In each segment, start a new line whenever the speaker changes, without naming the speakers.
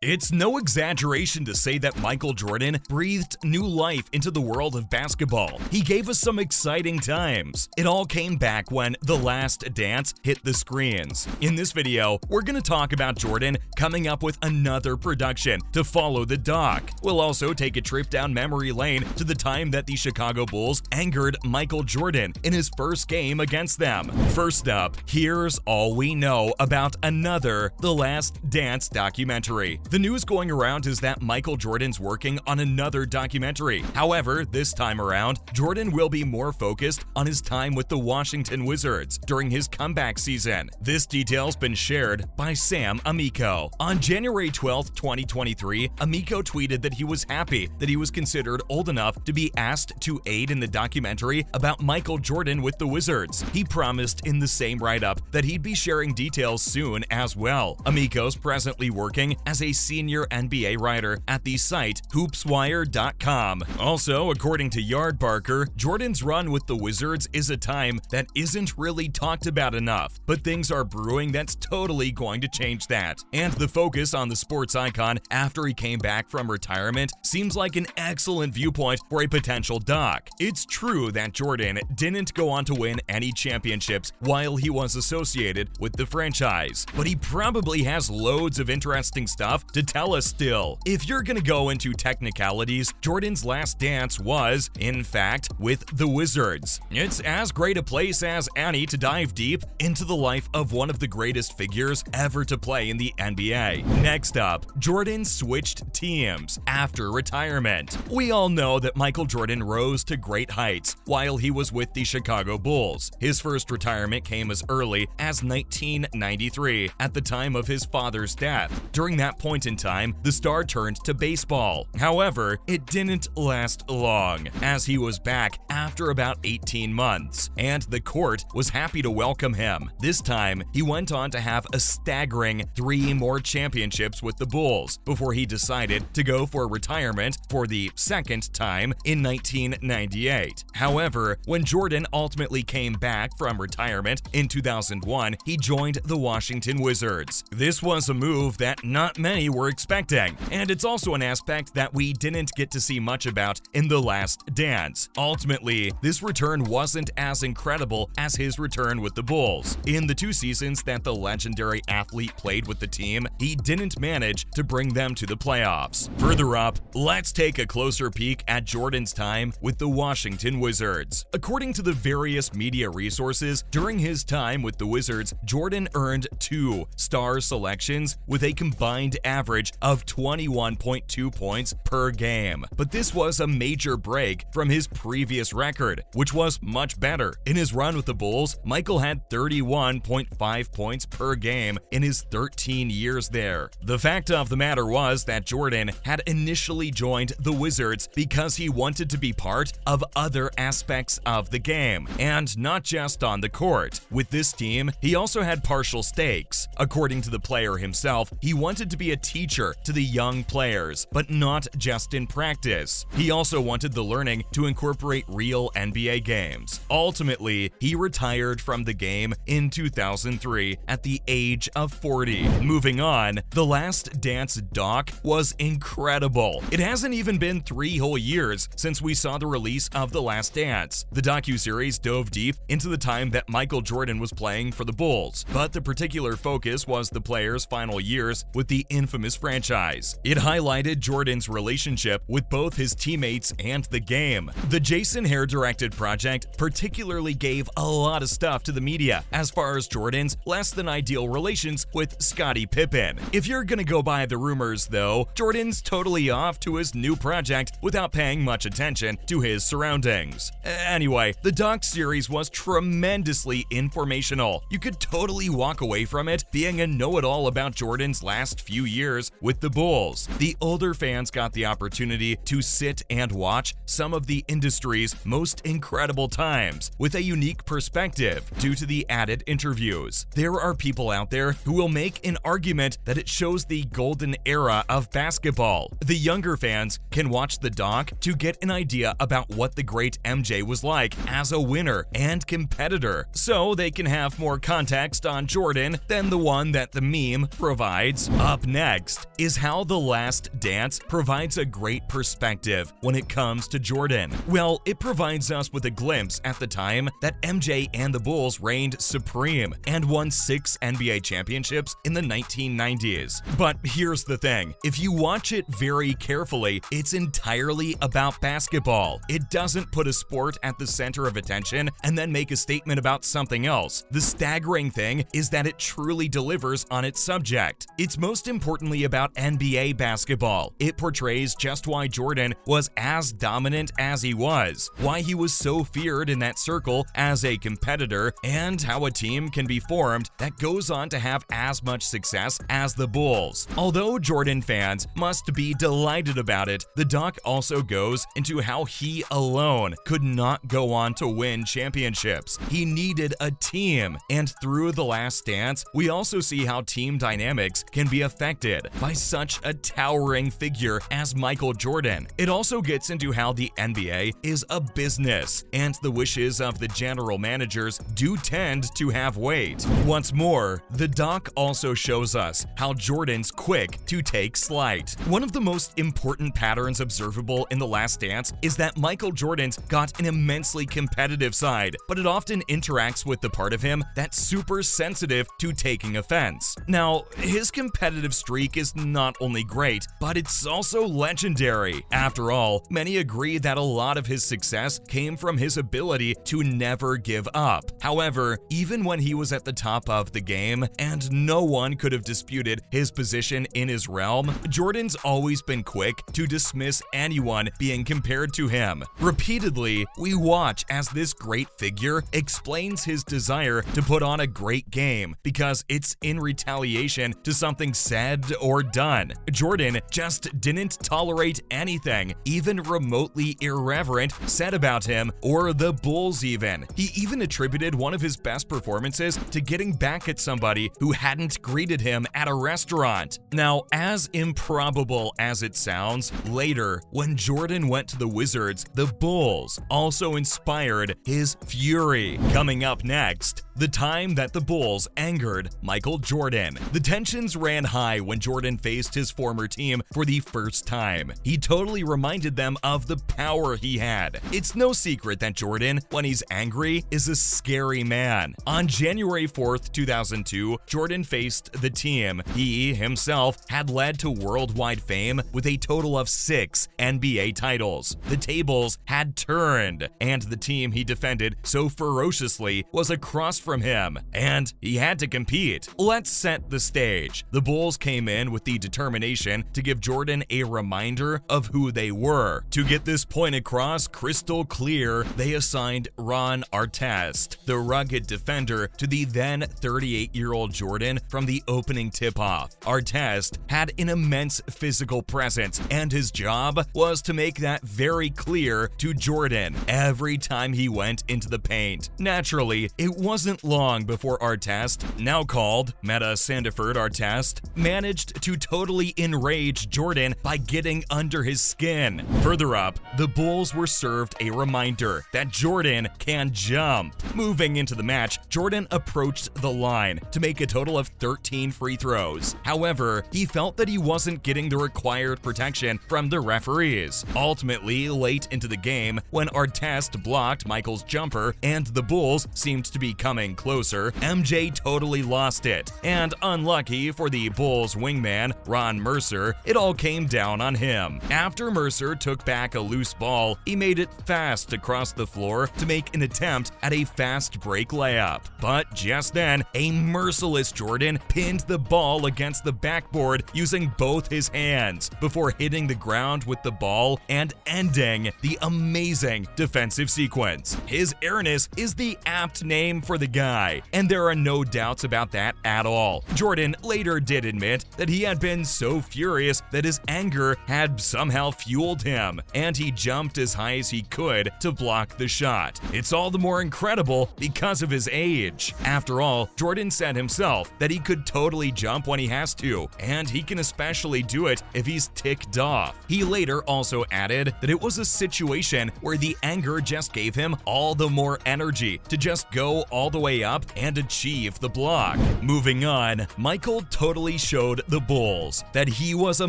It's no exaggeration to say that Michael Jordan breathed new life into the world of basketball. He gave us some exciting times. It all came back when The Last Dance hit the screens. In this video, we're going to talk about Jordan coming up with another production to follow the doc. We'll also take a trip down memory lane to the time that the Chicago Bulls angered Michael Jordan in his first game against them. First up, here's all we know about another The Last Dance documentary. The news going around is that Michael Jordan's working on another documentary. However, this time around, Jordan will be more focused on his time with the Washington Wizards during his comeback season. This detail's been shared by Sam Amico. On January 12, 2023, Amico tweeted that he was happy that he was considered old enough to be asked to aid in the documentary about Michael Jordan with the Wizards. He promised in the same write-up that he'd be sharing details soon as well. Amico's presently working as a senior NBA writer at the site hoopswire.com. Also, according to Yardbarker, Jordan's run with the Wizards is a time that isn't really talked about enough, but things are brewing that's totally going to change that. And the focus on the sports icon after he came back from retirement seems like an excellent viewpoint for a potential doc. It's true that Jordan didn't go on to win any championships while he was associated with the franchise, but he probably has loads of interesting stuff to tell us still. If you're gonna go into technicalities, Jordan's last dance was, in fact, with the Wizards. It's as great a place as any to dive deep into the life of one of the greatest figures ever to play in the NBA. Next up, Jordan switched teams after retirement. We all know that Michael Jordan rose to great heights while he was with the Chicago Bulls. His first retirement came as early as 1993, at the time of his father's death. During that point in time, the star turned to baseball. However, it didn't last long, as he was back after about 18 months, and the court was happy to welcome him. This time, he went on to have a staggering 3 more championships with the Bulls before he decided to go for retirement for the second time in 1998. However, when Jordan ultimately came back from retirement in 2001, he joined the Washington Wizards. This was a move that not many were expecting, and it's also an aspect that we didn't get to see much about in The Last Dance. Ultimately, this return wasn't as incredible as his return with the Bulls. In the 2 seasons that the legendary athlete played with the team, he didn't manage to bring them to the playoffs. Further up, let's take a closer peek at Jordan's time with the Washington Wizards. According to the various media resources, during his time with the Wizards, Jordan earned 2 star selections with a combined average of 21.2 points per game. But this was a major break from his previous record, which was much better. In his run with the Bulls, Michael had 31.5 points per game in his 13 years there. The fact of the matter was that Jordan had initially joined the Wizards because he wanted to be part of other aspects of the game, and not just on the court. With this team, he also had partial stakes. According to the player himself, he wanted to be a teacher to the young players, but not just in practice. He also wanted the learning to incorporate real NBA games. Ultimately, he retired from the game in 2003 at the age of 40. Moving on, The Last Dance doc was incredible. It hasn't even been 3 whole years since we saw the release of The Last Dance. The docuseries dove deep into the time that Michael Jordan was playing for the Bulls, but the particular focus was the player's final years with the infamous franchise. It highlighted Jordan's relationship with both his teammates and the game. The Jason Hare-directed project particularly gave a lot of stuff to the media as far as Jordan's less-than-ideal relations with Scottie Pippen. If you're gonna go by the rumors, though, Jordan's totally off to his new project without paying much attention to his surroundings. Anyway, the doc series was tremendously informational. You could totally walk away from it being a know-it-all about Jordan's last few years with the Bulls. The older fans got the opportunity to sit and watch some of the industry's most incredible times with a unique perspective due to the added interviews. There are people out there who will make an argument that it shows the golden era of basketball. The younger fans can watch the doc to get an idea about what the great MJ was like as a winner and competitor, so they can have more context on Jordan than the one that the meme provides. Up next, next is how The Last Dance provides a great perspective when it comes to Jordan. Well, it provides us with a glimpse at the time that MJ and the Bulls reigned supreme and won 6 NBA championships in the 1990s. But here's the thing, if you watch it very carefully, it's entirely about basketball. It doesn't put a sport at the center of attention and then make a statement about something else. The staggering thing is that it truly delivers on its subject. It's most importantly about NBA basketball. It portrays just why Jordan was as dominant as he was, why he was so feared in that circle as a competitor, and how a team can be formed that goes on to have as much success as the Bulls. Although Jordan fans must be delighted about it, the doc also goes into how he alone could not go on to win championships. He needed a team, and through The Last Dance, we also see how team dynamics can be affected by such a towering figure as Michael Jordan. It also gets into how the NBA is a business, and the wishes of the general managers do tend to have weight. What's more, the doc also shows us how Jordan's quick to take slight. One of the most important patterns observable in The Last Dance is that Michael Jordan's got an immensely competitive side, but it often interacts with the part of him that's super sensitive to taking offense. Now, his competitive streak is not only great, but it's also legendary. After all, many agree that a lot of his success came from his ability to never give up. However, even when he was at the top of the game and no one could have disputed his position in his realm, Jordan's always been quick to dismiss anyone being compared to him. Repeatedly, we watch as this great figure explains his desire to put on a great game because it's in retaliation to something said or done. Jordan just didn't tolerate anything, even remotely irreverent, said about him or the Bulls even. He even attributed one of his best performances to getting back at somebody who hadn't greeted him at a restaurant. Now, as improbable as it sounds, later, when Jordan went to the Wizards, the Bulls also inspired his fury. Coming up next, the time that the Bulls angered Michael Jordan. The tensions ran high when Jordan faced his former team for the first time. He totally reminded them of the power he had. It's no secret that Jordan, when he's angry, is a scary man. On January 4th, 2002, Jordan faced the team he himself had led to worldwide fame with a total of 6 NBA titles. The tables had turned, and the team he defended so ferociously was across from him, and he had to compete. Let's set the stage. The Bulls came in with the determination to give Jordan a reminder of who they were. To get this point across crystal clear, they assigned Ron Artest, the rugged defender, to the then 38-year-old Jordan from the opening tip-off. Artest had an immense physical presence, and his job was to make that very clear to Jordan every time he went into the paint. Naturally, it wasn't long before Artest, now called Metta Sandiford Artest, managed to totally enrage Jordan by getting under his skin. Further up, the Bulls were served a reminder that Jordan can jump. Moving into the match, Jordan approached the line to make a total of 13 free throws. However, he felt that he wasn't getting the required protection from the referees. Ultimately, late into the game, when Artest blocked Michael's jumper and the Bulls seemed to be coming closer, MJ totally lost it. And unlucky for the Bulls wingman, Ron Mercer, it all came down on him. After Mercer took back a loose ball, he made it fast across the floor to make an attempt at a fast break layup. But just then, a merciless Jordan pinned the ball against the backboard using both his hands before hitting the ground with the ball and ending the amazing defensive sequence. His airness is the apt name for the guy, and there are no doubts about that at all. Jordan later did admit that he had been so furious that his anger had somehow fueled him, and he jumped as high as he could to block the shot. It's all the more incredible because of his age. After all, Jordan said himself that he could totally jump when he has to, and he can especially do it if he's ticked off. He later also added that it was a situation where the anger just gave him all the more energy to just go all the way up and achieve the block. Moving on, Michael totally showed showed the Bulls that he was a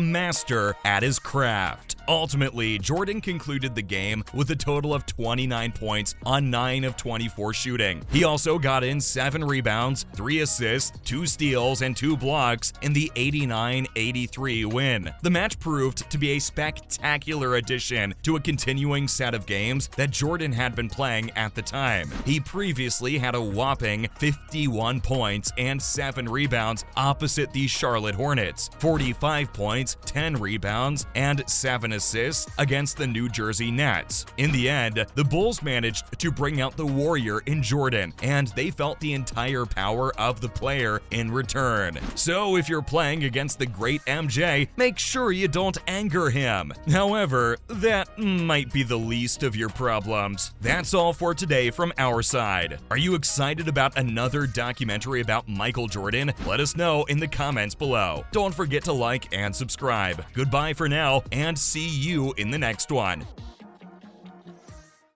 master at his craft. Ultimately, Jordan concluded the game with a total of 29 points on 9 of 24 shooting. He also got in 7 rebounds, 3 assists, 2 steals, and 2 blocks in the 89-83 win. The match proved to be a spectacular addition to a continuing set of games that Jordan had been playing at the time. He previously had a whopping 51 points and 7 rebounds opposite the Charlotte Hornets, 45 points, 10 rebounds, and 7 assists against the New Jersey Nets. In the end, the Bulls managed to bring out the warrior in Jordan, and they felt the entire power of the player in return. So if you're playing against the great MJ, make sure you don't anger him. However, that might be the least of your problems. That's all for today from our side. Are you excited about another documentary about Michael Jordan? Let us know in the comments below. Don't forget to like and subscribe. Goodbye for now, and see you in the next one.